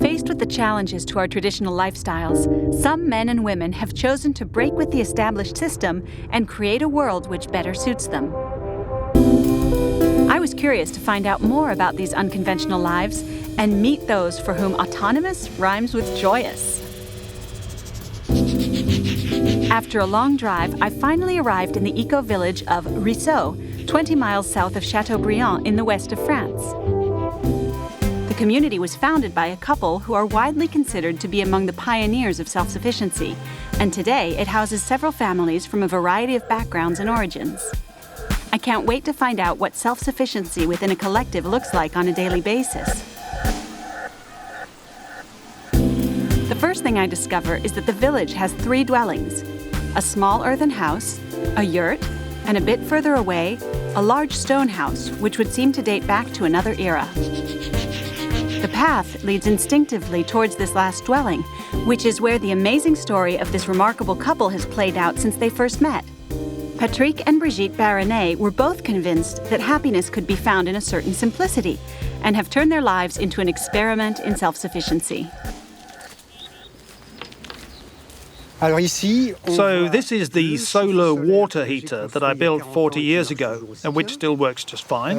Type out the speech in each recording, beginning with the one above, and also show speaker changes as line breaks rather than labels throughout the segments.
Faced with the challenges to our traditional lifestyles, some men and women have chosen to break with the established system and create a world which better suits them. I was curious to find out more about these unconventional lives and meet those for whom autonomous rhymes with joyous. After a long drive, I finally arrived in the eco-village of Ruisseau, 20 miles south of Chateaubriant in the west of France. The community was founded by a couple who are widely considered to be among the pioneers of self-sufficiency, and today it houses several families from a variety of backgrounds and origins. I can't wait to find out what self-sufficiency within a collective looks like on a daily basis. The first thing I discover is that the village has 3 dwellings: a small earthen house, a yurt, and a bit further away, a large stone house which would seem to date back to another era. The path leads instinctively towards this last dwelling, which is where the amazing story of this remarkable couple has played out since they first met. Patrick and Brigitte Barra were both convinced that happiness could be found in a certain simplicity, and have turned their lives into an experiment in self-sufficiency.
So this is the solar water heater that I built 40 years ago and which still works just fine.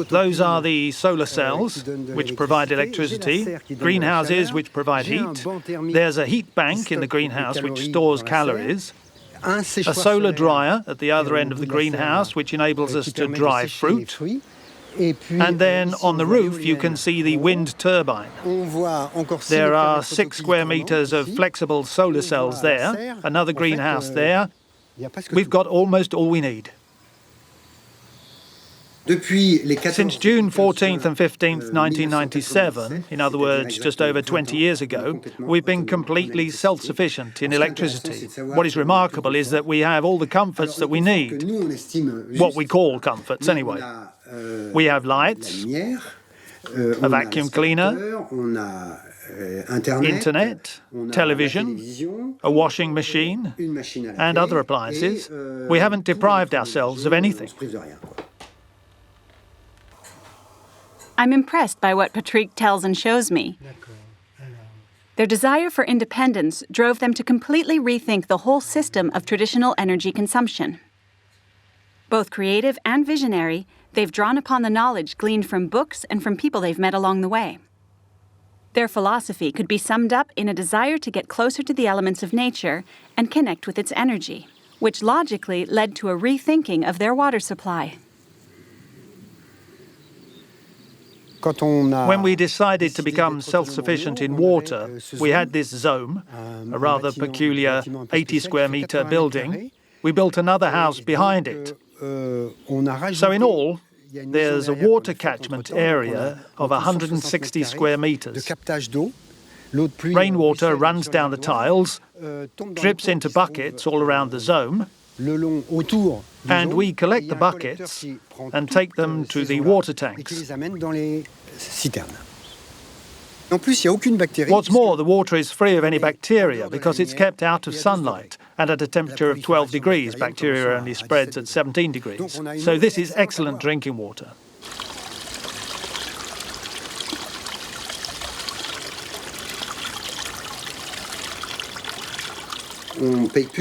Those are the solar cells which provide electricity, greenhouses which provide heat. There's a heat bank in the greenhouse which stores calories. A solar dryer at the other end of the greenhouse which enables us to dry fruit. And then on the roof you can see the wind turbine. There are 6 square meters of flexible solar cells there, another greenhouse there. We've got almost all we need. Since June 14th and 15th, 1997, in other words, just over 20 years ago, we've been completely self-sufficient in electricity. What is remarkable is that we have all the comforts that we need, what we call comforts anyway. We have lights, a vacuum cleaner, internet, television, a washing machine, and other appliances. We haven't deprived ourselves of anything.
I'm impressed by what Patrick tells and shows me. Their desire for independence drove them to completely rethink the whole system of traditional energy consumption. Both creative and visionary, they've drawn upon the knowledge gleaned from books and from people they've met along the way. Their philosophy could be summed up in a desire to get closer to the elements of nature and connect with its energy, which logically led to a rethinking of their water supply.
When we decided to become self-sufficient in water, we had this zone, a rather peculiar 80 square meter building. We built another house behind it. So in all, there's a water catchment area of 160 square meters. Rainwater runs down the tiles, drips into buckets all around the zone, and we collect the buckets and take them to the water tanks. What's more, the water is free of any bacteria because it's kept out of sunlight, and at a temperature of 12 degrees, bacteria only spreads at 17 degrees. So this is excellent drinking water.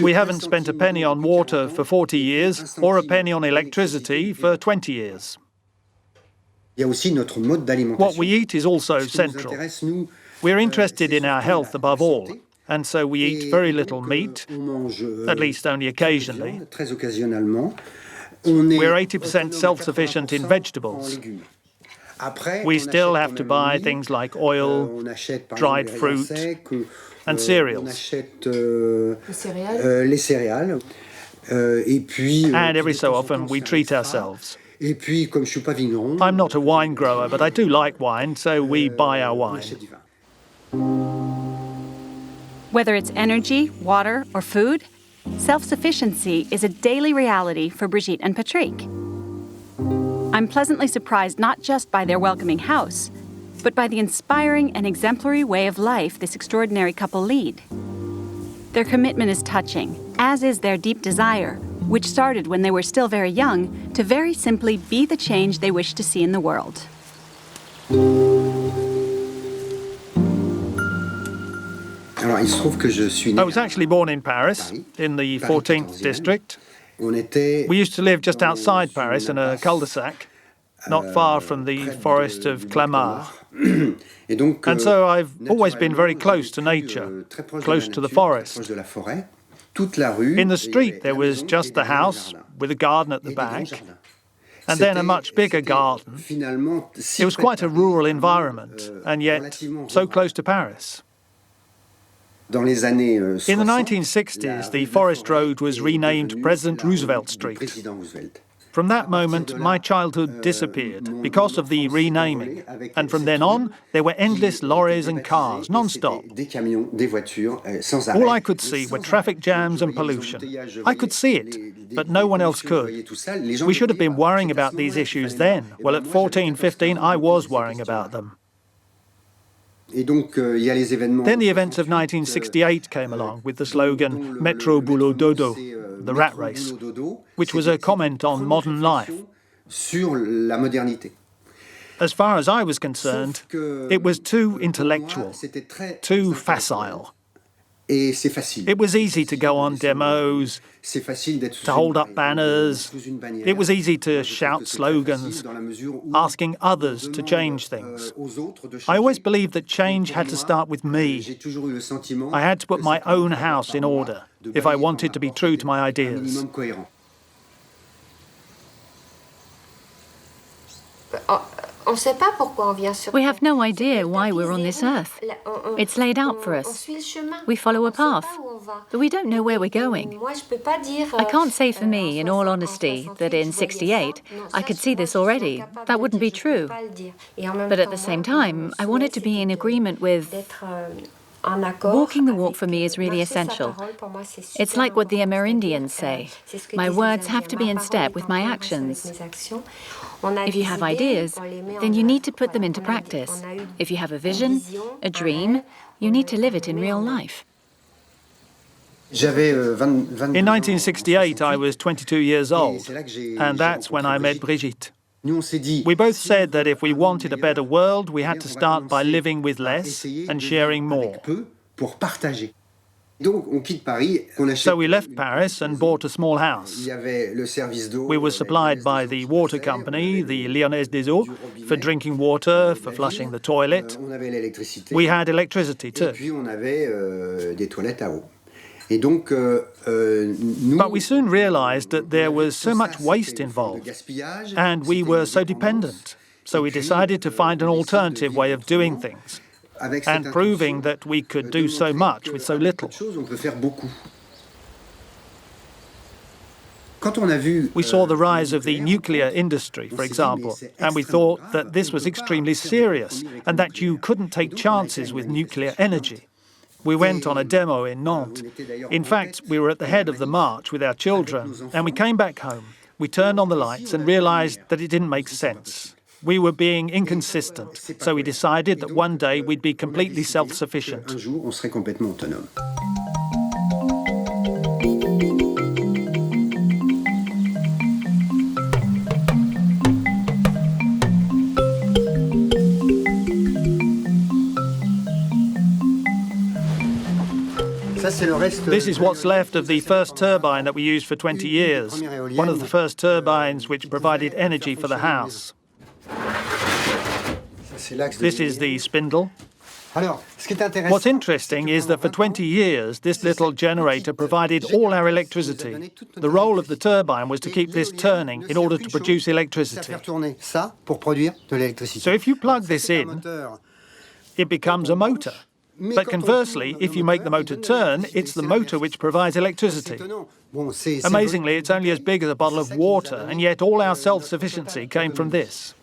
We haven't spent a penny on water for 40 years or a penny on electricity for 20 years. What we eat is also central. We're interested in our health above all, and so we eat very little meat, at least only occasionally. We're 80% self-sufficient in vegetables. We still have to buy things like oil, dried fruit, and cereals. And every so often we treat ourselves. I'm not a wine grower, but I do like wine, so we buy our wine.
Whether it's energy, water, or food, self-sufficiency is a daily reality for Brigitte and Patrick. I'm pleasantly surprised not just by their welcoming house, but by the inspiring and exemplary way of life this extraordinary couple lead. Their commitment is touching, as is their deep desire, which started when they were still very young, to very simply be the change they wish to see in the world.
I was actually born in Paris, in the 14th district. We used to live just outside Paris in a cul-de-sac, not far from the forest of Clamart. And so I've always been very close to nature, close to the forest. In the street there was just the house with a garden at the back, and then a much bigger garden. It was quite a rural environment, and yet so close to Paris. In the 1960s, the forest road was renamed President Roosevelt Street. From that moment, my childhood disappeared because of the renaming. And from then on, there were endless lorries and cars, non-stop. All I could see were traffic jams and pollution. I could see it, but no one else could. We should have been worrying about these issues then. Well, at 14, 15, I was worrying about them. Then the events of 1968 came along with the slogan Métro Boulot Dodo, the rat race, which was a comment on modern life. As far as I was concerned, it was too intellectual, too facile. It was easy to go on demos, to hold up banners. It was easy to shout slogans, asking others to change things. I always believed that change had to start with me. I had to put my own house in order if I wanted to be true to my ideas.
We have no idea why we're on this earth. It's laid out for us. We follow a path, but we don't know where we're going. I can't say for me, in all honesty, that in '68 I could see this already. That wouldn't be true. But at the same time, I wanted to be in agreement with... Walking the walk for me is really essential. It's like what the Amerindians say. My words have to be in step with my actions. If you have ideas, then you need to put them into practice. If you have a vision, a dream, you need to live it in real life.
In 1968, I was 22 years old, and that's when I met Brigitte. We both said that if we wanted a better world, we had to start by living with less and sharing more. So we left Paris and bought a small house. We were supplied by the water company, the Lyonnaise des Eaux, for drinking water, for flushing the toilet. We had electricity too. But we soon realized that there was so much waste involved, and we were so dependent. So we decided to find an alternative way of doing things, and proving that we could do so much with so little. We saw the rise of the nuclear industry, for example, and we thought that this was extremely serious, and that you couldn't take chances with nuclear energy. We went on a demo in Nantes. In fact, we were at the head of the march with our children, and we came back home. We turned on the lights and realized that it didn't make sense. We were being inconsistent, so we decided that one day we'd be completely self-sufficient. This is what's left of the first turbine that we used for 20 years, one of the first turbines which provided energy for the house. This is the spindle. What's interesting is that for 20 years, this little generator provided all our electricity. The role of the turbine was to keep this turning in order to produce electricity. So if you plug this in, it becomes a motor. But conversely, if you make the motor turn, it's the motor which provides electricity. Amazingly, it's only as big as a bottle of water, and yet all our self-sufficiency came from this.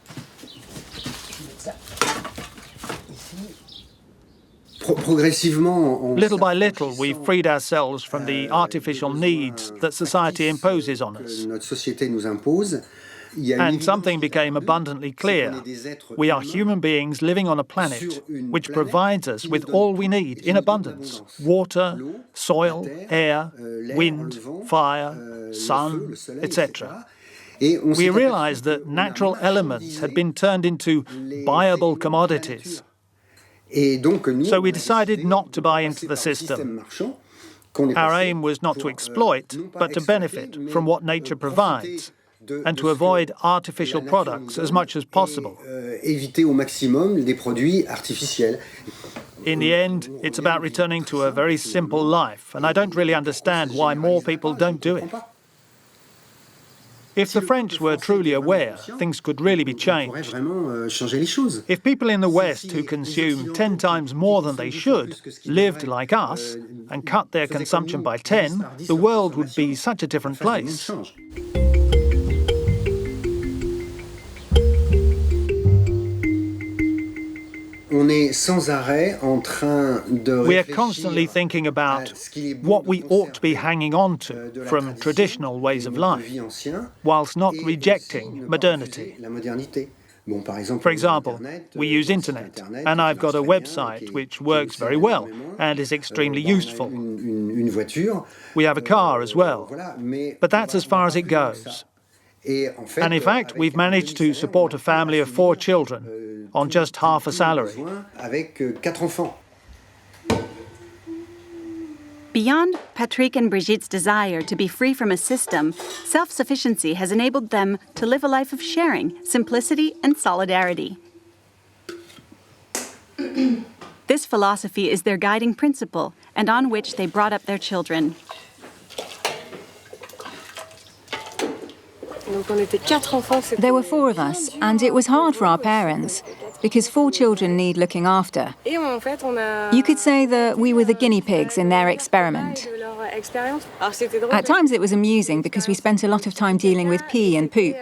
Little by little, we freed ourselves from the artificial needs that society imposes on us. And something became abundantly clear. We are human beings living on a planet which provides us with all we need in abundance: water, soil, air, wind, fire, sun, etc. We realized that natural elements had been turned into buyable commodities. So we decided not to buy into the system. Our aim was not to exploit, but to benefit from what nature provides, and to avoid artificial products as much as possible. In the end, it's about returning to a very simple life, and I don't really understand why more people don't do it. If the French were truly aware, things could really be changed. If people in the West who consume 10 times more than they should lived like us and cut their consumption by 10, the world would be such a different place.
We are
constantly thinking about what we ought to be hanging on to from traditional ways of life, whilst not rejecting modernity. For example, we use internet, and I've got a website which works very well and is extremely useful. We have a car as well, but that's as far as it goes. And in fact, we've managed to support a family of 4 children on just half a salary.
Beyond Patrick and Brigitte's desire to be free from a system, self-sufficiency has enabled them to live a life of sharing, simplicity, and solidarity. This philosophy is their guiding principle, and on which they brought up their children.
There were 4 of us, and it was hard for our parents, because 4 children need looking after. You could say that we were the guinea pigs in their experiment. At times it was amusing because we spent a lot of time dealing with pee and poop.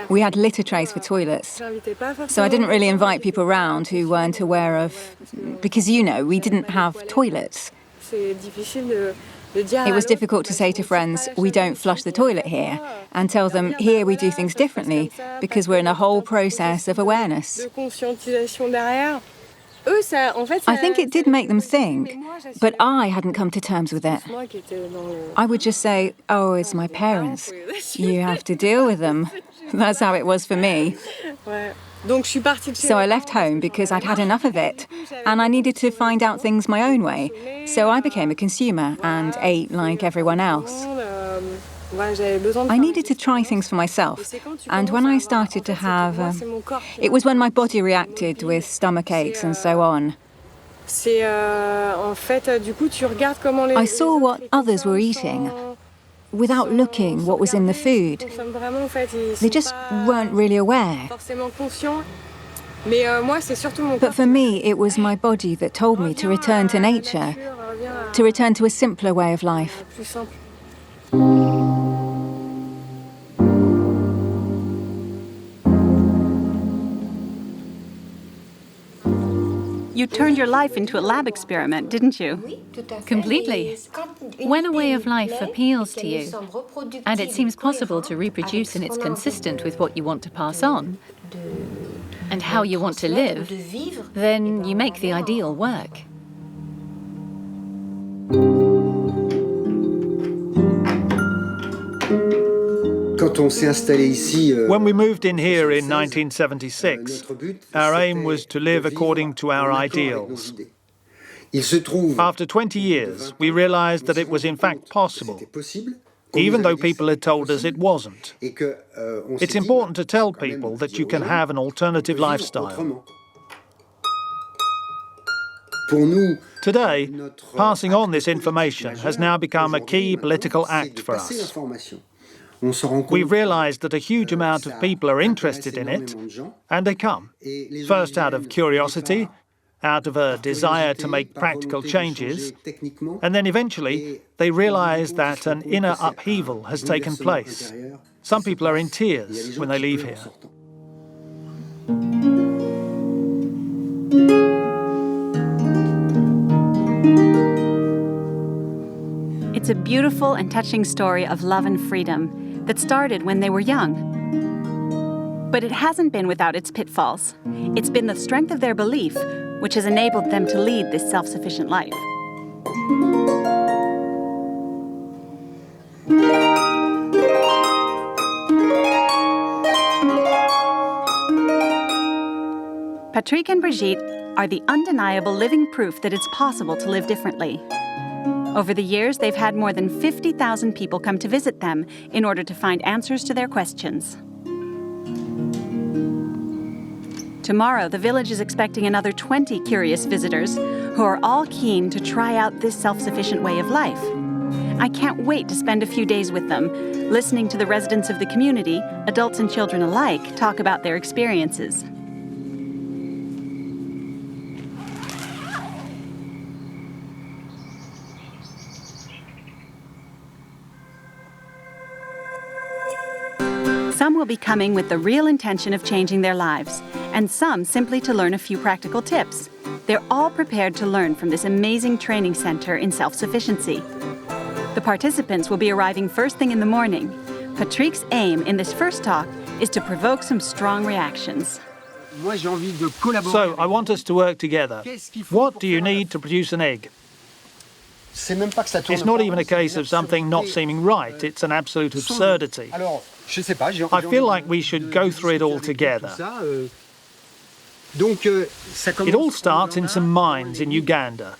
We had litter trays for toilets, so I didn't really invite people round who weren't aware of... because, you know, we didn't have toilets. It was difficult to say to friends, we don't flush the toilet here, and tell them, here we do things differently, because we're in a whole process of awareness. I think it did make them think, but I hadn't come to terms with it. I would just say, oh, it's my parents. You have to deal with them. That's how it was for me. So I left home because I'd had enough of it, and I needed to find out things my own way. So I became a consumer and ate like everyone else. I needed to try things for myself, and when I started to have... it was when my body reacted with stomach aches and so on. I saw what others were eating, without looking what was in the food. They just weren't really aware. But for me, it was my body that told me to return to nature, to return to a simpler way of life.
You turned your life into a lab experiment, didn't you?
Completely. When a way of life appeals to you, and it seems possible to reproduce and it's consistent with what you want to pass on, and how you want to live, then you make the ideal work.
When we moved in here in 1976, our aim was to live according to our ideals. After 20 years, we realized that it was in fact possible, even though people had told us it wasn't. It's important to tell people that you can have an alternative lifestyle. Today, passing on this information has now become a key political act for us. We've realized that a huge amount of people are interested in it, and they come, first out of curiosity, out of a desire to make practical changes, and then eventually they realize that an inner upheaval has taken place. Some people are in tears when they leave here.
It's a beautiful and touching story of love and freedom that started when they were young. But it hasn't been without its pitfalls. It's been the strength of their belief which has enabled them to lead this self-sufficient life. Patrick and Brigitte are the undeniable living proof that it's possible to live differently. Over the years, they've had more than 50,000 people come to visit them in order to find answers to their questions. Tomorrow, the village is expecting another 20 curious visitors who are all keen to try out this self-sufficient way of life. I can't wait to spend a few days with them, listening to the residents of the community, adults and children alike, talk about their experiences. Some will be coming with the real intention of changing their lives, and some simply to learn a few practical tips. They're all prepared to learn from this amazing training center in self-sufficiency. The participants will be arriving first thing in the morning. Patrick's aim in this first talk is to provoke some strong reactions.
So, I want us to work together. What do you need to produce an egg? It's not even a case of something not seeming right, it's an absolute absurdity. I feel like we should go through it all together. It all starts in some mines in Uganda.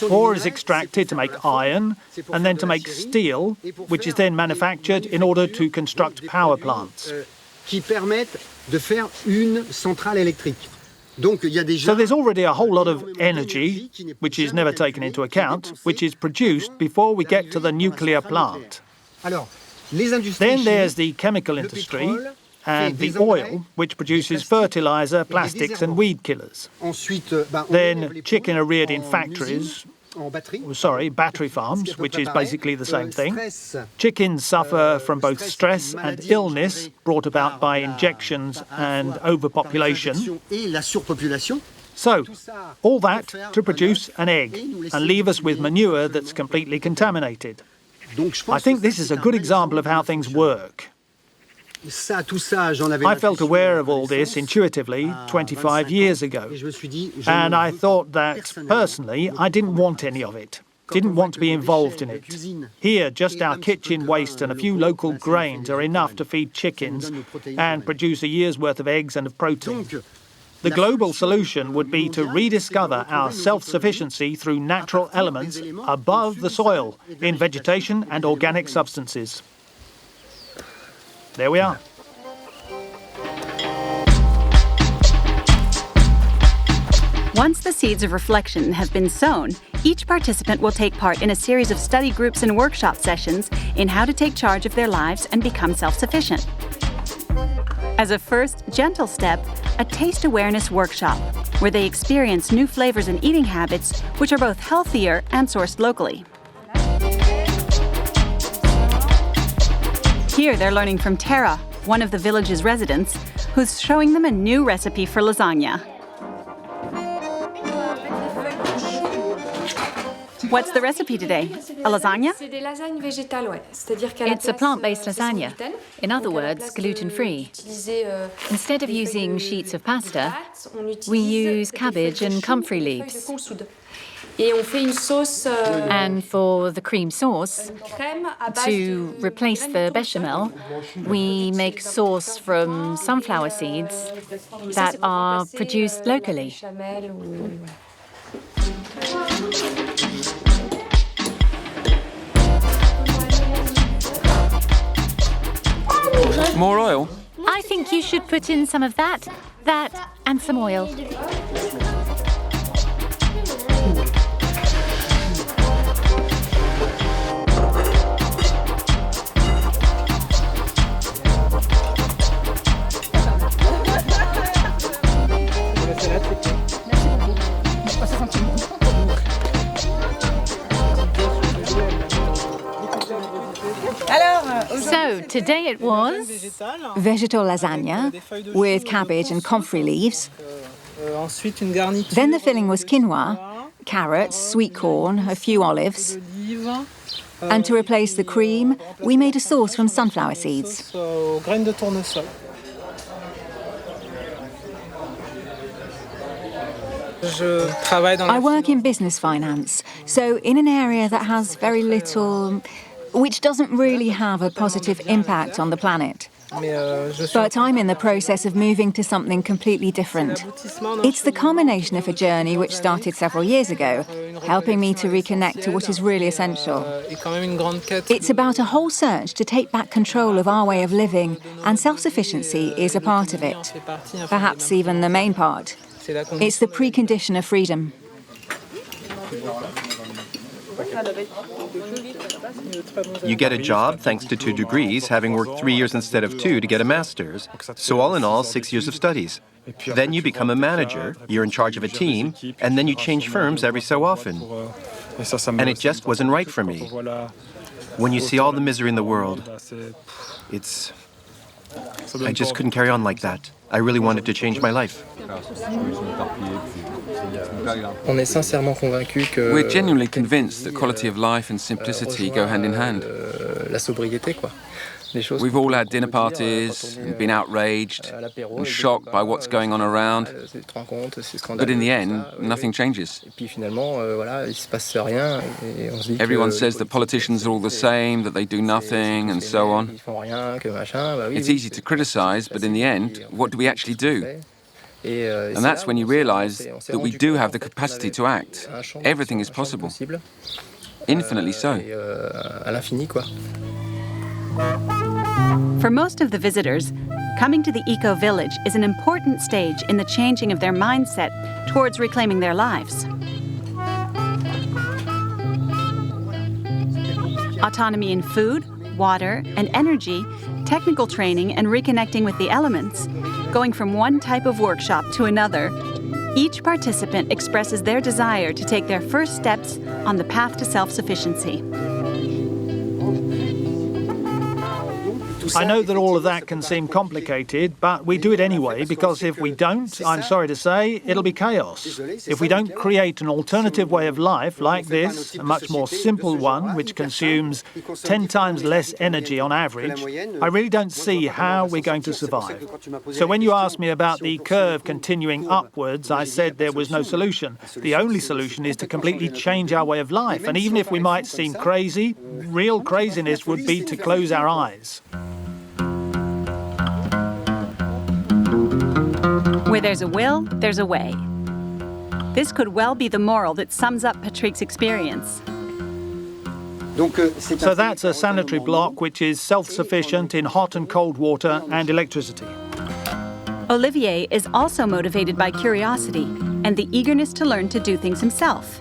Ore is extracted to make iron and then to make steel, which is then manufactured in order to construct power plants. So there's already a whole lot of energy, which is never taken into account, which is produced before we get to the nuclear plant. Then there's the chemical industry and the oil, which produces fertilizer, plastics and weed killers. Then chicken are reared in factories, battery farms, which is basically the same thing. Chickens suffer from both stress and illness brought about by injections and overpopulation. So, all that to produce an egg and leave us with manure that's completely contaminated. I think this is a good example of how things work. I felt aware of all this intuitively 25 years ago, and I thought that, personally, I didn't want any of it. Didn't want to be involved in it. Here, just our kitchen waste and a few local grains are enough to feed chickens and produce a year's worth of eggs and of protein. The global solution would be to rediscover our self-sufficiency through natural elements above the soil in vegetation and organic substances. There we are.
Once the seeds of reflection have been sown, each participant will take part in a series of study groups and workshop sessions in how to take charge of their lives and become self-sufficient. As a first, gentle step, a taste awareness workshop, where they experience new flavors and eating habits which are both healthier and sourced locally. Here they're learning from Tara, one of the village's residents, who's showing them a new recipe for lasagna. What's the recipe today? A lasagna?
It's a plant-based lasagna. In other words, gluten-free. Instead of using sheets of pasta, we use cabbage and comfrey leaves. And for the cream sauce, to replace the bechamel, we make sauce from sunflower seeds that are produced locally.
More oil?
I think you should put in some of that, and some oil. So, today it was
vegetal lasagna with cabbage and comfrey leaves. Then the filling was quinoa, carrots, sweet corn, a few olives. And to replace the cream, we made a sauce from sunflower seeds. I work in business finance, so in an area that has very little, which doesn't really have a positive impact on the planet. But I'm in the process of moving to something completely different. It's the culmination of a journey which started several years ago, helping me to reconnect to what is really essential. It's about a whole search to take back control of our way of living, and self-sufficiency is a part of it. Perhaps even the main part. It's the precondition of freedom.
You get a job thanks to 2 degrees, having worked 3 years instead of 2 to get a master's. So all in all, 6 years of studies. Then you become a manager, you're in charge of a team, and then you change firms every so often. And it just wasn't right for me. When you see all the misery in the world, I just couldn't carry on like that. I really wanted to change my life.
We're genuinely convinced that quality of life and simplicity go hand in hand. We've all had dinner parties and been outraged and shocked by what's going on around. But in the end, nothing changes. Everyone says that politicians are all the same, that they do nothing, and so on. It's easy to criticize, but in the end, what do we actually do? And that's when you realize that we do have the capacity to act. Everything is possible. Infinitely so.
For most of the visitors, coming to the eco-village is an important stage in the changing of their mindset towards reclaiming their lives. Autonomy in food, water, and energy, technical training, and reconnecting with the elements, going from one type of workshop to another, each participant expresses their desire to take their first steps on the path to self-sufficiency.
I know that all of that can seem complicated, but we do it anyway, because if we don't, I'm sorry to say, it'll be chaos. If we don't create an alternative way of life like this, a much more simple one, which consumes 10 times less energy on average, I really don't see how we're going to survive. So when you asked me about the curve continuing upwards, I said there was no solution. The only solution is to completely change our way of life. And even if we might seem crazy, real craziness would be to close our eyes.
Where there's a will, there's a way. This could well be the moral that sums up Patrick's experience.
So that's a sanitary block which is self-sufficient in hot and cold water and electricity.
Olivier is also motivated by curiosity and the eagerness to learn to do things himself.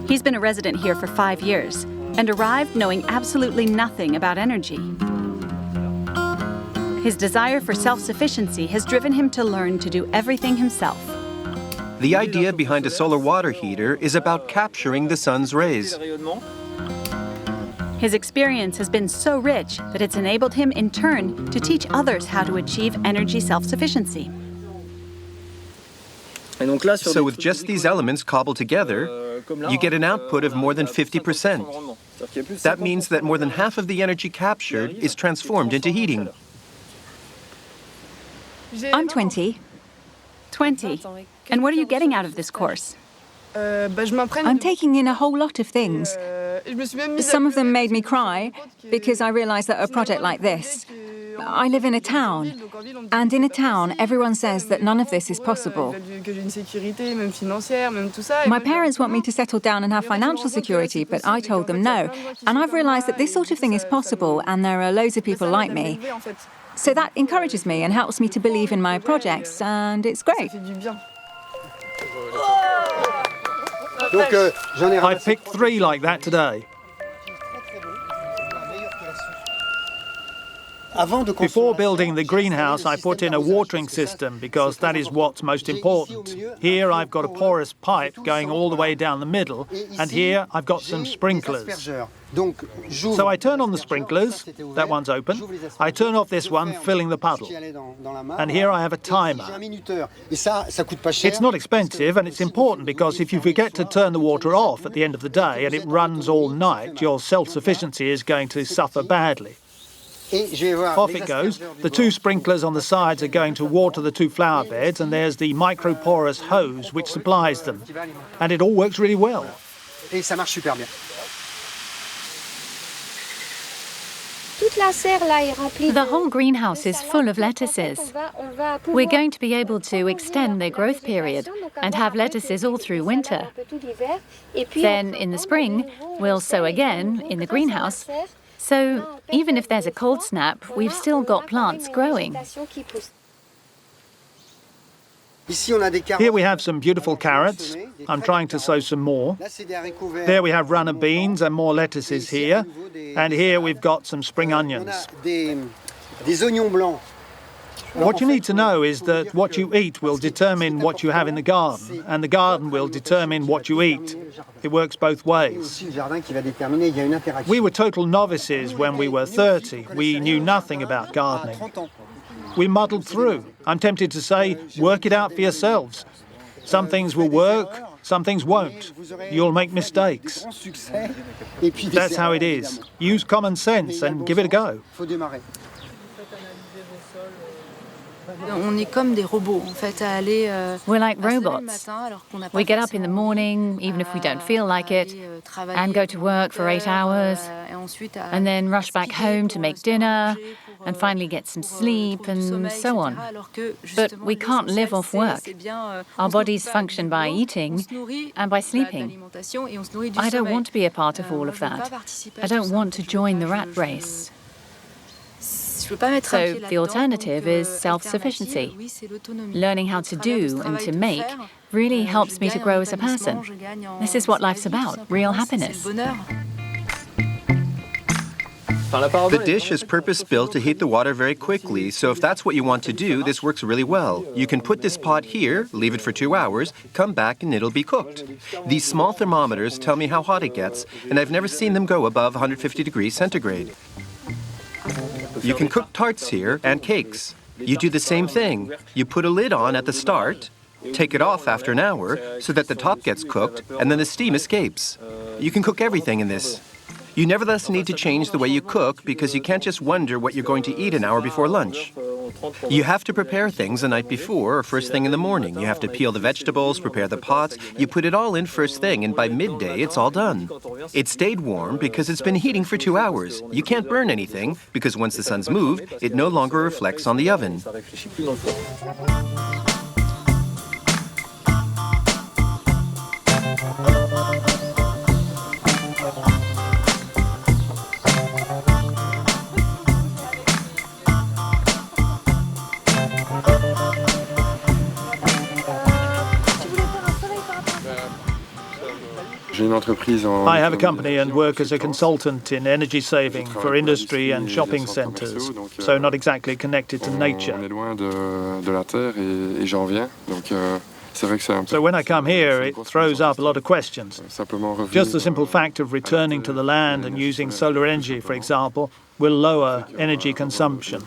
He's been a resident here for 5 years and arrived knowing absolutely nothing about energy. His desire for self-sufficiency has driven him to learn to do everything himself.
The idea behind a solar water heater is about capturing the sun's rays.
His experience has been so rich that it's enabled him in turn to teach others how to achieve energy self-sufficiency.
So with just these elements cobbled together, you get an output of more than 50%. That means that more than half of the energy captured is transformed into heating.
I'm 20.
20. And what are you getting out of this course?
I'm taking in a whole lot of things. Some of them made me cry because I realized that a project like this, I live in a town, and in a town everyone says that none of this is possible. My parents want me to settle down and have financial security, but I told them no. And I've realized that this sort of thing is possible, and there are loads of people like me. So that encourages me and helps me to believe in my projects, and it's great.
I picked 3 like that today. Before building the greenhouse, I put in a watering system because that is what's most important. Here I've got a porous pipe going all the way down the middle, and here I've got some sprinklers. So I turn on the sprinklers, that one's open. I turn off this one, filling the puddle. And here I have a timer. It's not expensive, and it's important because if you forget to turn the water off at the end of the day and it runs all night, your self-sufficiency is going to suffer badly. Off it goes. The 2 sprinklers on the sides are going to water the 2 flower beds, and there's the microporous hose which supplies them. And it all works really well.
The whole greenhouse is full of lettuces. We're going to be able to extend their growth period and have lettuces all through winter. Then, in the spring, we'll sow again in the greenhouse. So, even if there's a cold snap, we've still got plants growing.
Here we have some beautiful carrots. I'm trying to sow some more. There we have runner beans and more lettuces here. And here we've got some spring onions. What you need to know is that what you eat will determine what you have in the garden, and the garden will determine what you eat. It works both ways. We were total novices when we were 30. We knew nothing about gardening. We muddled through. I'm tempted to say, work it out for yourselves. Some things will work, some things won't. You'll make mistakes. That's how it is. Use common sense and give it a go.
We're like robots. We get up in the morning, even if we don't feel like it, and go to work for 8 hours, and then rush back home to make dinner, and finally get some sleep, and so on. But we can't live off work. Our bodies function by eating and by sleeping. I don't want to be a part of all of that. I don't want to join the rat race. So the alternative is self-sufficiency. Learning how to do and to make really helps me to grow as a person. This is what life's about, real happiness.
The dish is purpose-built to heat the water very quickly, so if that's what you want to do, this works really well. You can put this pot here, leave it for 2 hours, come back and it'll be cooked. These small thermometers tell me how hot it gets, and I've never seen them go above 150 degrees centigrade. You can cook tarts here and cakes. You do the same thing. You put a lid on at the start, take it off after an hour so that the top gets cooked and then the steam escapes. You can cook everything in this. You nevertheless need to change the way you cook because you can't just wonder what you're going to eat an hour before lunch. You have to prepare things the night before or first thing in the morning. You have to peel the vegetables, prepare the pots. You put it all in first thing, and by midday, it's all done. It stayed warm because it's been heating for 2 hours. You can't burn anything because once the sun's moved, it no longer reflects on the oven.
I have a company and work as a consultant in energy saving for industry and shopping centres, so not exactly connected to nature. So when I come here, it throws up a lot of questions. Just the simple fact of returning to the land and using solar energy, for example, will lower energy consumption.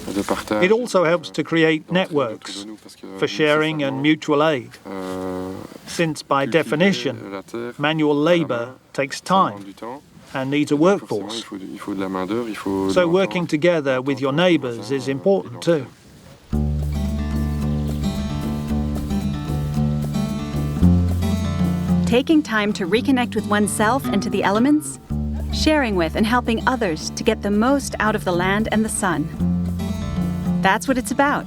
It also helps to create networks for sharing and mutual aid, since by definition, manual labour takes time and needs a workforce. So working together with your neighbours is important too.
Taking time to reconnect with oneself and to the elements, sharing with and helping others to get the most out of the land and the sun. That's what it's about.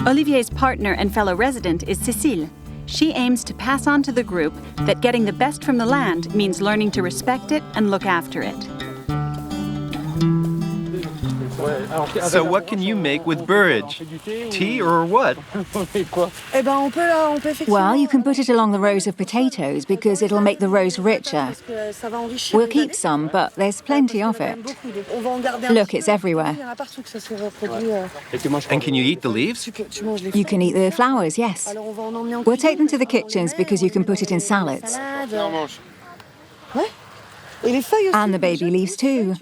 Olivier's partner and fellow resident is Cécile. She aims to pass on to the group that getting the best from the land means learning to respect it and look after it.
So what can you make with burrage? Tea or what?
Well, you can put it along the rows of potatoes because it'll make the rows richer. We'll keep some, but there's plenty of it. Look, it's everywhere.
And can you eat the leaves?
You can eat the flowers, yes. We'll take them to the kitchens because you can put it in salads. And the baby leaves too.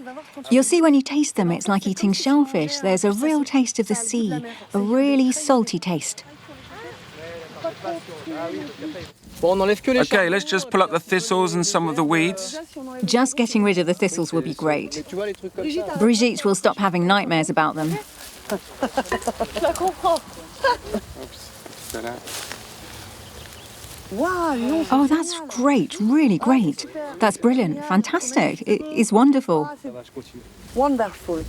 You'll see when you taste them, it's like eating shellfish. There's a real taste of the sea, a really salty taste.
Okay, let's just pull up the thistles and some of the weeds.
Just getting rid of the thistles will be great. Brigitte will stop having nightmares about them. Oh, that's great, really great. That's brilliant, fantastic. It is wonderful.
Wonderful.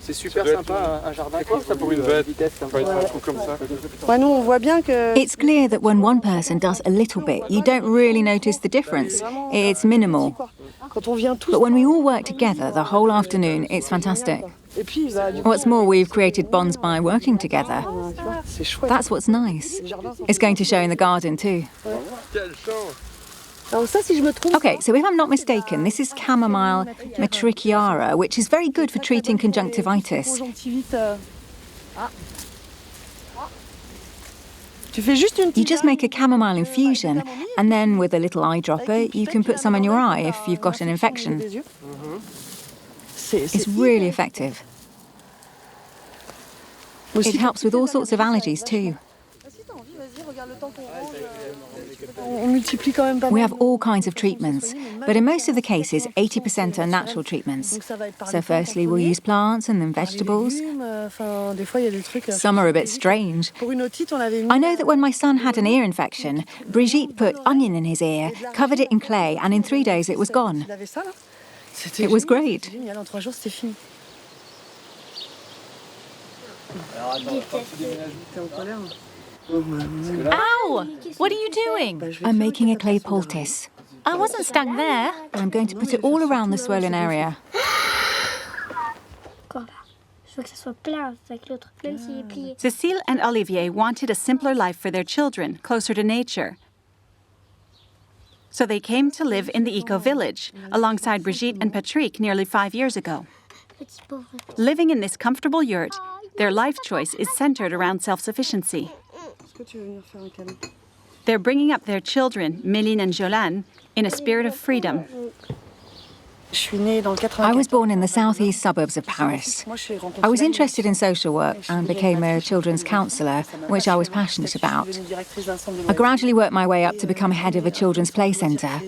C'est super sympa, un jardin. C'est quoi ça pour une bête? Un truc comme ça.
It's clear that when one person does a little bit, you don't really notice the difference. It's minimal. But when we all work together the whole afternoon, it's fantastic. What's more, we've created bonds by working together. That's what's nice. It's going to show in the garden too. Okay, so if I'm not mistaken, this is chamomile metrichiara, which is very good for treating conjunctivitis. You just make a chamomile infusion, and then with a little eyedropper, you can put some in your eye if you've got an infection. It's really effective. It helps with all sorts of allergies too. We have all kinds of treatments, but in most of the cases, 80% are natural treatments. So firstly, we'll use plants and then vegetables. Some are a bit strange. I know that when my son had an ear infection, Brigitte put onion in his ear, covered it in clay, and in 3 days it was gone. It was great.
Ow! What are you doing?
I'm making a clay poultice.
I wasn't stuck there.
I'm going to put it all around the swollen area.
Cécile and Olivier wanted a simpler life for their children, closer to nature. So they came to live in the eco-village, alongside Brigitte and Patrick nearly 5 years ago. Living in this comfortable yurt, their life choice is centered around self-sufficiency. They're bringing up their children, Méline and Jolane, in a spirit of freedom.
I was born in the southeast suburbs of Paris. I was interested in social work and became a children's counsellor, which I was passionate about. I gradually worked my way up to become head of a children's play centre.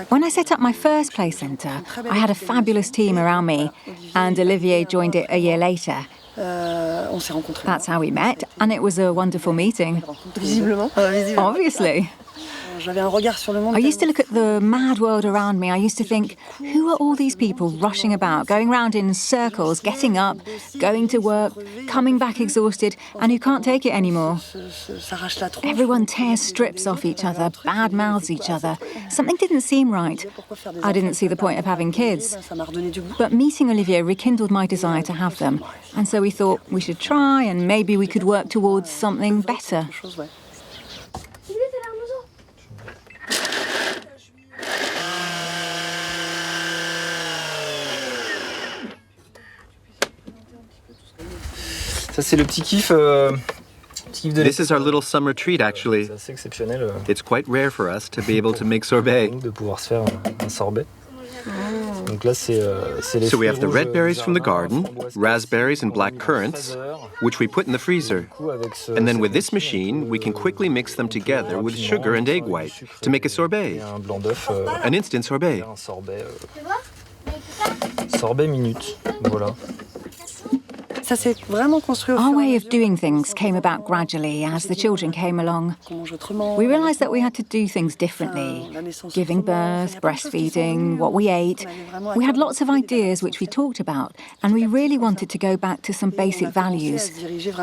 When I set up my first play centre, I had a fabulous team around me, and Olivier joined it a year later. That's how we met, and it was a wonderful meeting. Obviously. I used to look at the mad world around me. I used to think, who are all these people rushing about, going round in circles, getting up, going to work, coming back exhausted, and who can't take it anymore? Everyone tears strips off each other, bad-mouths each other. Something didn't seem right. I didn't see the point of having kids. But meeting Olivier rekindled my desire to have them. And so we thought we should try, and maybe we could work towards something better.
Ça c'est le petit kiff de
This is our little summer treat, actually.
C'est assez exceptionnel.
It's quite rare for us to be able to make sorbet.
De pouvoir se faire un sorbet. Donc là, c'est les
So we have the
fruits
red
rouges,
berries from the
jardin,
garden,
framboises,
raspberries and black currants, which we put in the freezer. And then with this machine, we can quickly mix them together with sugar and egg white to make a sorbet.
un blanc d'œuf,
An instant sorbet.
un sorbet, sorbet minute. Voilà.
Our way of doing things came about gradually as the children came along. We realised that we had to do things differently. Giving birth, breastfeeding, what we ate. We had lots of ideas which we talked about, and we really wanted to go back to some basic values,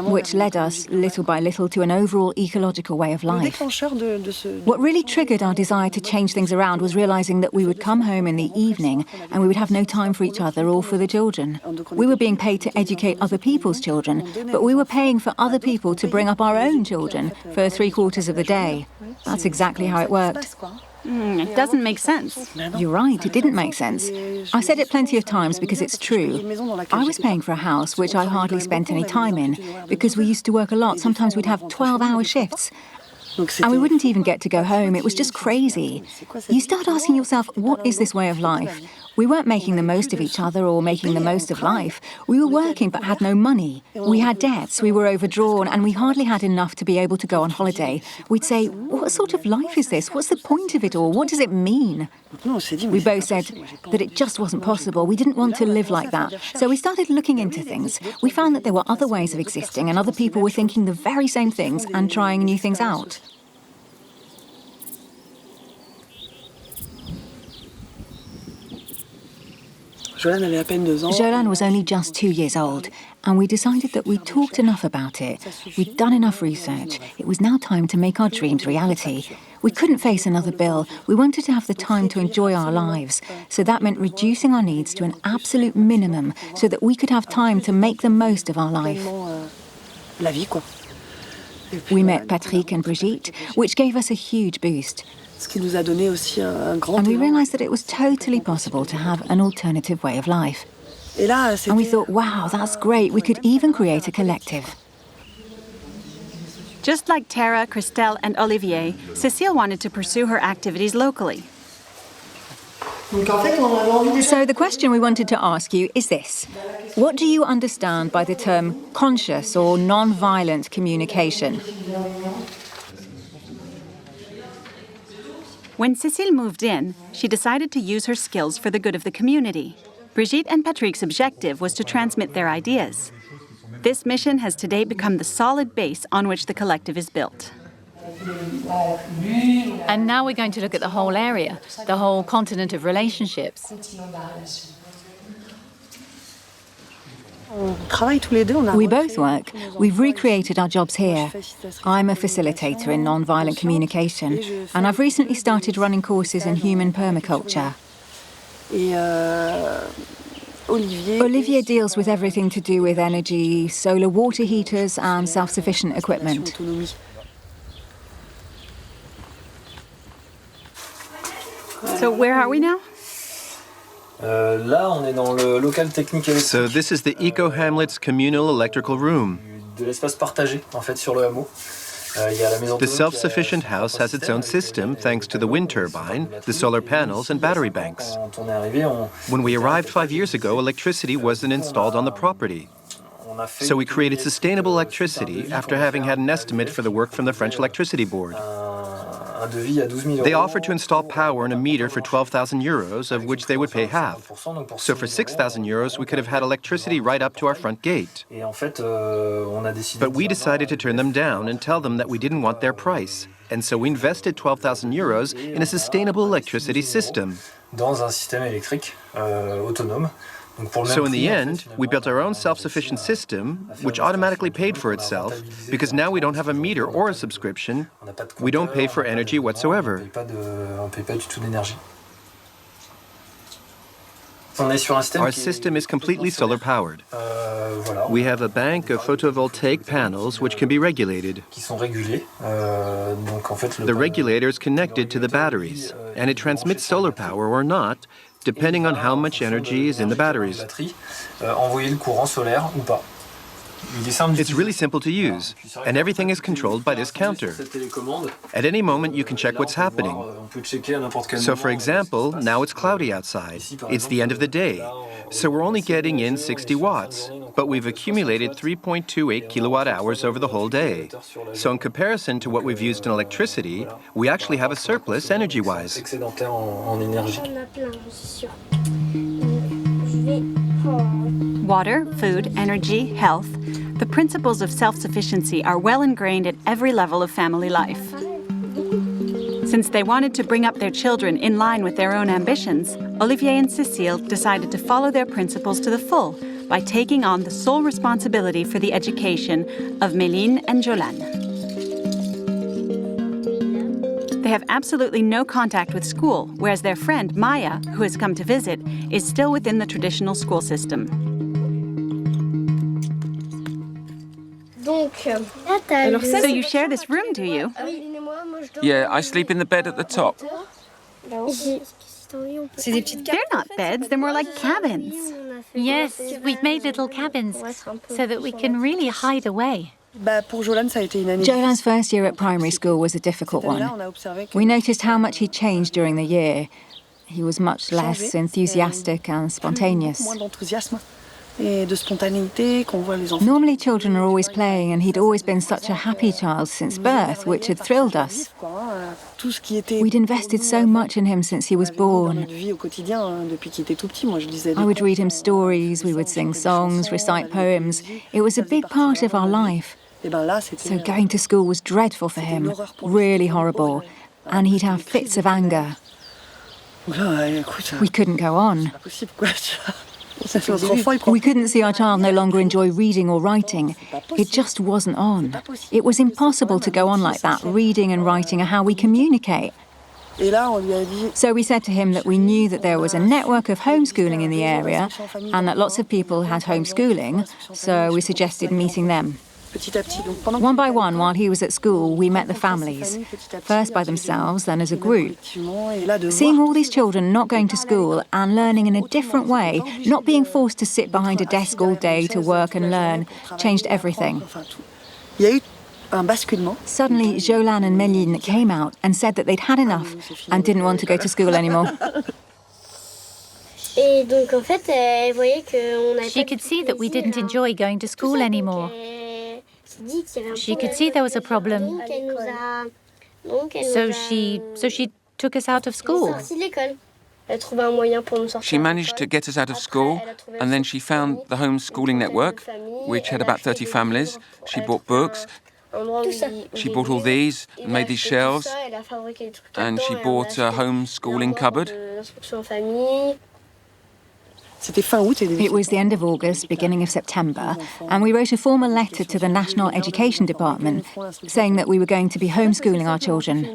which led us, little by little, to an overall ecological way of life. What really triggered our desire to change things around was realising that we would come home in the evening and we would have no time for each other or for the children. We were being paid to educate other people's children, but we were paying for other people to bring up our own children for 3/4 of the day. That's exactly how it worked.
It doesn't make sense.
You're right, it didn't make sense. I've said it plenty of times because it's true. I was paying for a house which I hardly spent any time in because we used to work a lot. Sometimes we'd have 12-hour shifts. And we wouldn't even get to go home. It was just crazy. You start asking yourself, what is this way of life? We weren't making the most of each other or making the most of life. We were working but had no money. We had debts, we were overdrawn, and we hardly had enough to be able to go on holiday. We'd say, what sort of life is this? What's the point of it all? What does it mean? We both said that it just wasn't possible. We didn't want to live like that. So we started looking into things. We found that there were other ways of existing and other people were thinking the very same things and trying new things out. Jolan was only just 2 years old, and we decided that we'd talked enough about it. We'd done enough research. It was now time to make our dreams reality. We couldn't face another bill. We wanted to have the time to enjoy our lives. So that meant reducing our needs to an absolute minimum so that we could have time to make the most of our life. We met Patrick and Brigitte, which gave us a huge boost. And we realised that it was totally possible to have an alternative way of life. And we thought, wow, that's great. We could even create a collective.
Just like Tara, Christelle, and Olivier, Cécile wanted to pursue her activities locally.
So the question we wanted to ask you is this. What do you understand by the term conscious or non-violent communication?
When Cécile moved in, she decided to use her skills for the good of the community. Brigitte and Patrick's objective was to transmit their ideas. This mission has today become the solid base on which the collective is built.
And now we're going to look at the whole area, the whole continent of relationships.
We both work. We've recreated our jobs here. I'm a facilitator in non-violent communication, and I've recently started running courses in human permaculture. Olivier deals with everything to do with energy, solar water heaters, and self-sufficient equipment.
So where are we now?
So this is the Eco Hamlet's communal electrical room. The self-sufficient house has its own system thanks to the wind turbine, the solar panels, and battery banks. When we arrived 5 years ago, electricity wasn't installed on the property. So we created sustainable electricity after having had an estimate for the work from the French Electricity Board. They offered to install power and a meter for 12,000 euros, of which they would pay half. So for 6,000 euros, we could have had electricity right up to our front gate. But we decided to turn them down and tell them that we didn't want their price. And so we invested 12,000 euros in a sustainable electricity system. So in the end, we built our own self-sufficient system, which automatically paid for itself, because now we don't have a meter or a subscription. We don't pay for energy whatsoever. Our system is completely solar-powered. We have a bank of photovoltaic panels which can be regulated. The regulator is connected to the batteries, and it transmits solar power or not, depending on how much energy is in the batteries. It's really simple to use, and everything is controlled by this counter. At any moment, you can check what's happening. So, for example, now it's cloudy outside. It's the end of the day, so we're only getting in 60 watts, but we've accumulated 3.28 kilowatt hours over the whole day. So in comparison to what we've used in electricity, we actually have a surplus energy-wise.
Water, food, energy, health. The principles of self-sufficiency are well ingrained at every level of family life. Since they wanted to bring up their children in line with their own ambitions, Olivier and Cécile decided to follow their principles to the full by taking on the sole responsibility for the education of Méline and Jolan. They have absolutely no contact with school, whereas their friend Maya, who has come to visit, is still within the traditional school system. So you share this room, do you?
Yeah, I sleep in the bed at the top.
They're not beds, they're more like cabins.
Yes, we've made little cabins so that we can really hide away.
Jolan's first year at primary school was a difficult one. We noticed how much he changed during the year. He was much less enthusiastic and spontaneous. Normally children are always playing, and he'd always been such a happy child since birth, which had thrilled us. We'd invested so much in him since he was born. I would read him stories, we would sing songs, recite poems. It was a big part of our life. So going to school was dreadful for him, really horrible, and he'd have fits of anger. We couldn't go on. We couldn't see our child no longer enjoy reading or writing. It just wasn't on. It was impossible to go on like that. Reading and writing are how we communicate. So we said to him that we knew that there was a network of homeschooling in the area and that lots of people had homeschooling, so we suggested meeting them. One by one, while he was at school, we met the families, first by themselves, then as a group. Seeing all these children not going to school and learning in a different way, not being forced to sit behind a desk all day to work and learn, changed everything. Suddenly, Jolan and Méline came out and said that they'd had enough and didn't want to go to school anymore.
She could see that we didn't enjoy going to school anymore. She could see there was a problem. So she took us out of school.
She managed to get us out of school, and then she found the homeschooling network, which had about 30 families. She bought books. She bought all these, made these shelves, and she bought a homeschooling cupboard.
It was the end of August, beginning of September, and we wrote a formal letter to the National Education Department saying that we were going to be homeschooling our children.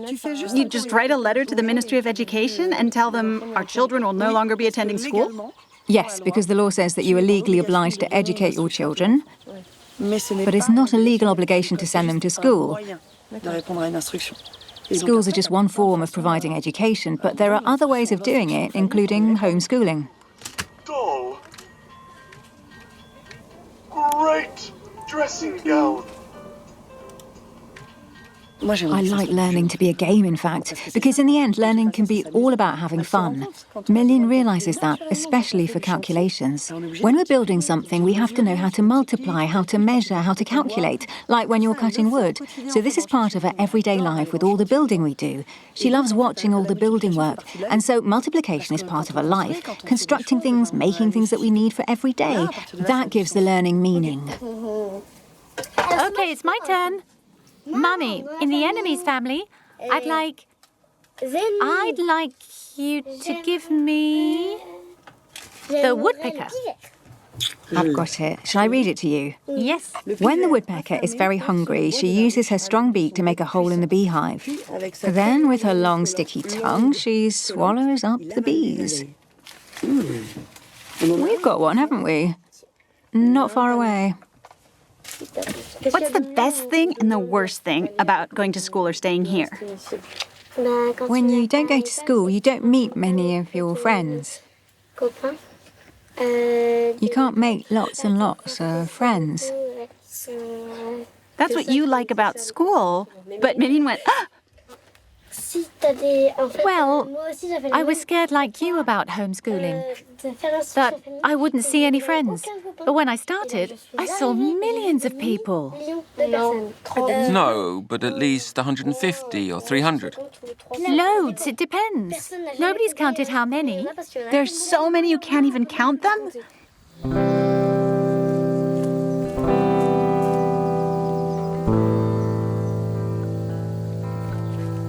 You just write a letter to the Ministry of Education and tell them our children will no longer be attending school?
Yes, because the law says that you are legally obliged to educate your children, but it's not a legal obligation to send them to school. Schools are just one form of providing education, but there are other ways of doing it, including homeschooling.
Doll. Great dressing gown.
I like learning to be a game, in fact, because in the end, learning can be all about having fun. Méline realises that, especially for calculations. When we're building something, we have to know how to multiply, how to measure, how to calculate, like when you're cutting wood. So this is part of her everyday life with all the building we do. She loves watching all the building work, and so multiplication is part of her life, constructing things, making things that we need for every day. That gives the learning meaning.
Okay, it's my turn. Mummy, in the enemy's family, I'd like you to give me the woodpecker.
I've got it. Shall I read it to you?
Yes.
When the woodpecker is very hungry, she uses her strong beak to make a hole in the beehive. Then, with her long, sticky tongue, she swallows up the bees. We've got one, haven't we? Not far away.
What's the best thing and the worst thing about going to school or staying here?
When you don't go to school, you don't meet many of your friends. You can't make lots and lots of friends.
That's what you like about school. But Méline went, ah!
Well, I was scared like you about homeschooling, that I wouldn't see any friends. But when I started, I saw millions of people.
No, but at least 150 or 300.
Loads, it depends. Nobody's counted how many.
There's so many you can't even count them?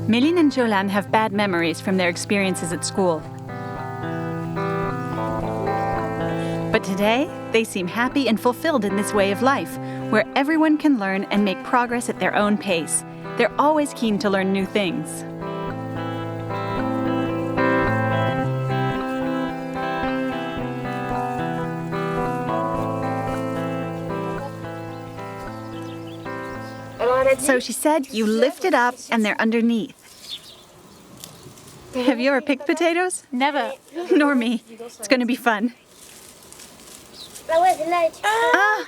Méline and Jolan have bad memories from their experiences at school. But today, they seem happy and fulfilled in this way of life, where everyone can learn and make progress at their own pace. They're always keen to learn new things. So she said you lift it up and they're underneath. Have you ever picked potatoes?
Never.
Nor me. It's going to be fun. Ah!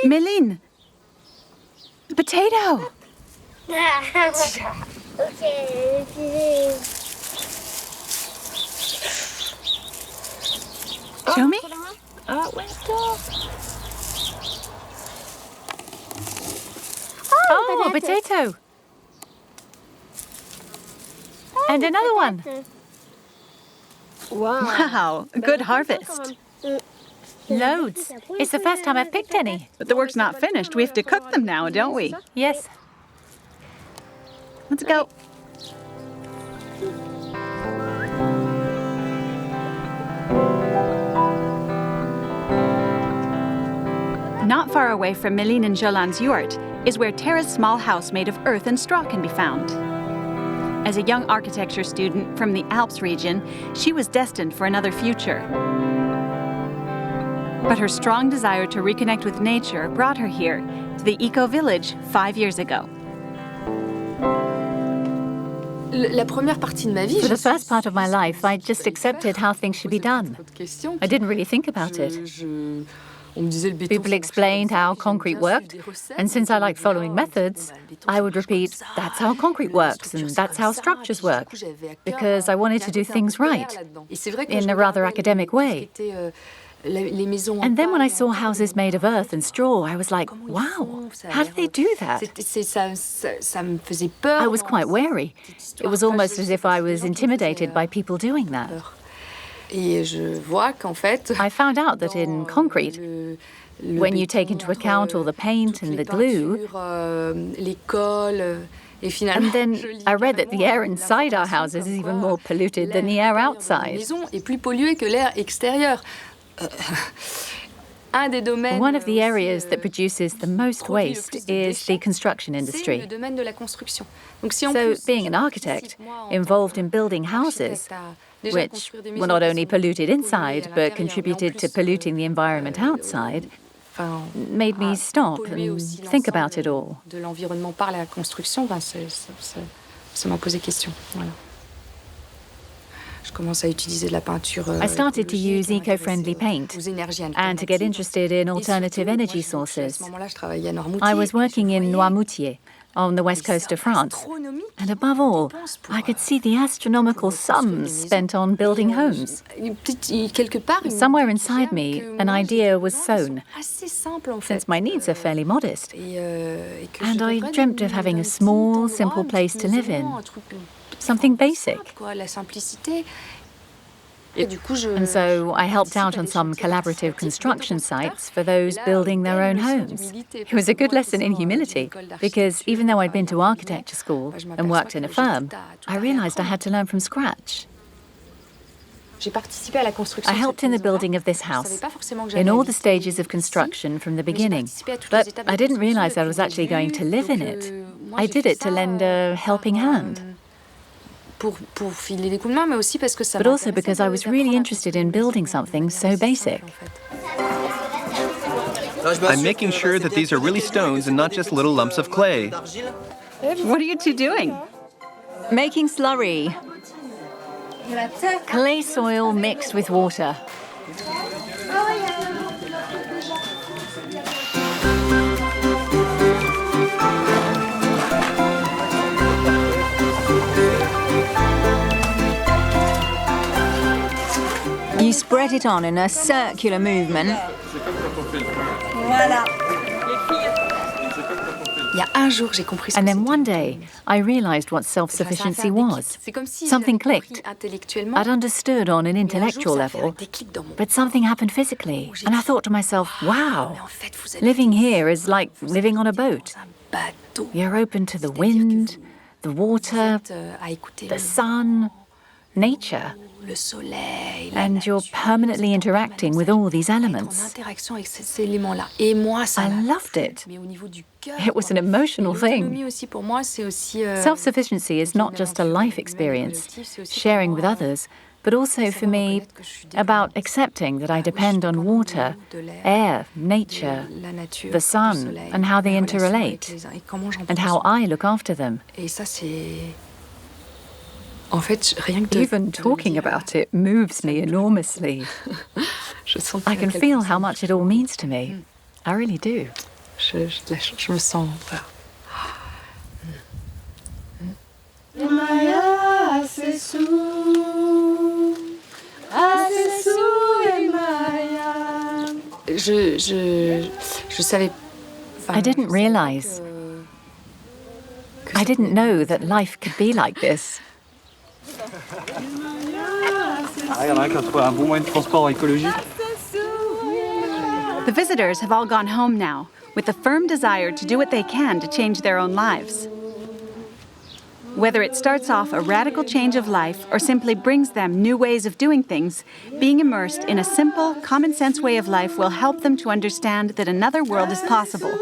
Méline! Potato! Show me.
Oh, a potato. And another one.
Wow, good harvest.
Loads. It's the first time I've picked any.
But the work's not finished. We have to cook them now, don't we?
Yes.
Let's go. Not far away from Méline and Jolan's yurt is where Tara's small house made of earth and straw can be found. As a young architecture student from the Alps region, she was destined for another future. But her strong desire to reconnect with nature brought her here, to the eco-village 5 years ago.
For the first part of my life, I just accepted how things should be done. I didn't really think about it. People explained how concrete worked, and since I liked following methods, I would repeat, that's how concrete works, and that's how structures work, because I wanted to do things right, in a rather academic way. And then when I saw houses made of earth and straw, I was like, wow, how do they do that? I was quite wary. It was almost as if I was intimidated by people doing that. I found out that in concrete, when you take into account all the paint and the glue, and then I read that the air inside our houses is even more polluted than the air outside. One of the areas that produces the most waste is the construction industry. So, being an architect, involved in building houses, which were not only polluted inside, but contributed to polluting the environment outside, made me stop and think about it all. I started to use eco-friendly paint and to get interested in alternative energy sources. I was working in Noirmoutier, on the west coast of France. And above all, I could see the astronomical sums spent on building homes. Somewhere inside me, an idea was sown, since my needs are fairly modest. And I dreamt of having a small, simple place to live in. Something basic. And so I helped out on some collaborative construction sites for those building their own homes. It was a good lesson in humility, because even though I'd been to architecture school and worked in a firm, I realized I had to learn from scratch. I helped in the building of this house, in all the stages of construction from the beginning, but I didn't realize I was actually going to live in it. I did it to lend a helping hand. But also because I was really interested in building something so basic.
I'm making sure that these are really stones and not just little lumps of clay.
What are you two doing?
Making slurry.
Clay soil mixed with water.
You spread it on in a circular movement.
And then one day, I realized what self-sufficiency was. Something clicked. I'd understood on an intellectual level, but something happened physically. And I thought to myself, wow, living here is like living on a boat. You're open to the wind, the water, the sun, nature. And you're permanently interacting with all these elements. I loved it. It was an emotional thing. Self-sufficiency is not just a life experience, sharing with others, but also for me about accepting that I depend on water, air, nature, the sun, and how they interrelate, and how I look after them. Even talking about it moves me enormously. I can feel how much it all means to me. I really do.
Maya, assez sous, et Maya.
I didn't realize. I didn't know that life could be like this.
The visitors have all gone home now, with the firm desire to do what they can to change their own lives. Whether it starts off a radical change of life or simply brings them new ways of doing things, being immersed in a simple, common-sense way of life will help them to understand that another world is possible.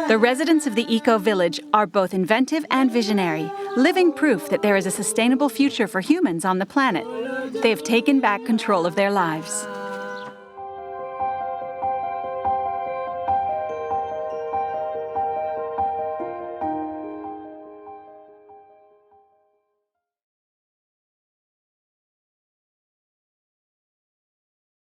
The residents of the eco-village are both inventive and visionary, living proof that there is a sustainable future for humans on the planet. They have taken back control of their lives.